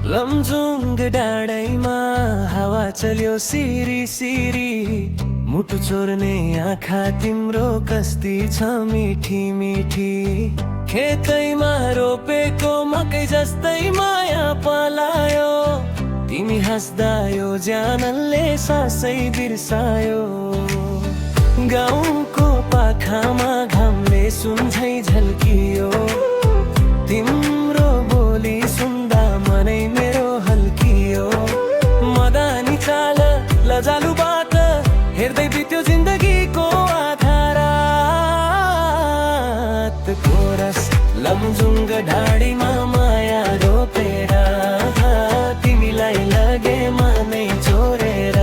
लमजुङ डाँडैमा हावा चल्यो सिरी सिरी, मुटु चोर्ने आँखा तिम्रो कस्ती छ मिठी मिठी। खेतैमा रोपेको मकै जस्तै माया पलायो, तिमी हाँस्दा यो ज्यानले सासै बिर्सायो। गाउँको पाखामा घामले सुन्झै झल्कियो, तिम्रो बोली सुन्दा मनै मेरो हल्कियो। मदानी चाल लजालु बात हेर्दै बित्यो जिन्दगीको आधा रात। कोरस लमजुङ ढाडीमा माया रोपेर, तिमीलाई लगे मनै चोरेर।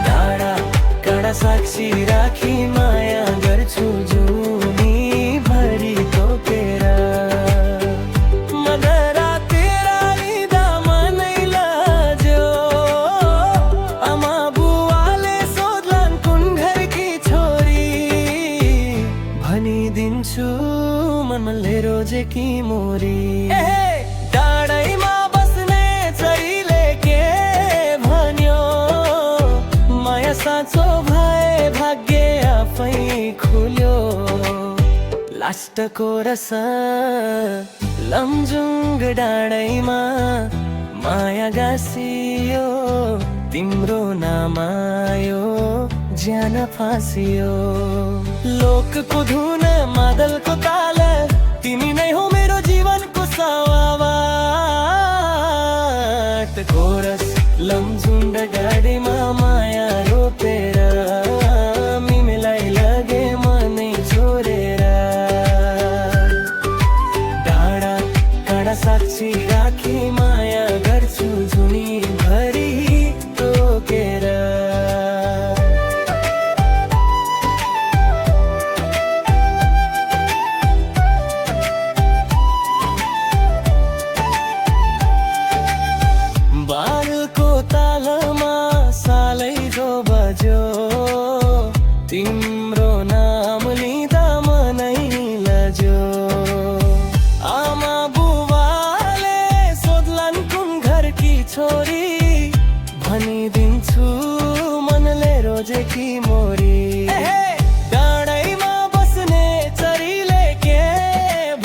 डाँडा काँडा साक्षी राखी माया गर्छु जुनी भरि तोकेर। मदरा तेरा लिँदा मनै लज्यो, आमा बुवाले सोध्लान् कुन घरकी छोरी। भनिदिन्छु मनले रोजेकी मोरी। डाँडैमा बस्ने चरीले के भन्यो, माया साँचो भए भाग्य आफै खुल्यो। लास्टको रस लमजुङ डाँडैमा माया गाँसियो, तिम्रो नामायो ज्यान फाँसियो। लोकको धुन मादलको ताल, तिमी नै हो मेरो जीवनको सवावाट। कोरस लमजुङ डाँडीमा माया रोपेर, तिमीलाई लगे मनै चोरेर। डाँडा काँडा साक्षी राखी माया गर्छु जुनी भरि तोकेर। बालको तालमा सालै जो बज्यो, तिम्रो नाम लिँदा मनै लज्यो। आमा बुबाले सोध्लान् कुन घरकी छोरी, भनिदिन्छु मनले रोजेकी मोरी। डाँडैमा बस्ने चरीले के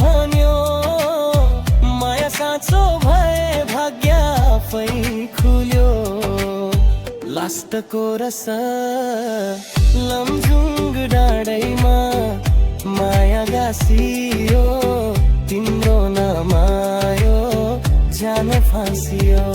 भन्यो, माया साँचो भए भाग्य आफै खुल्यो। लास्टको रस लमजुङ डाँडैमा माया गाँसियो, तिम्रो नामायो ज्यान फाँसियो।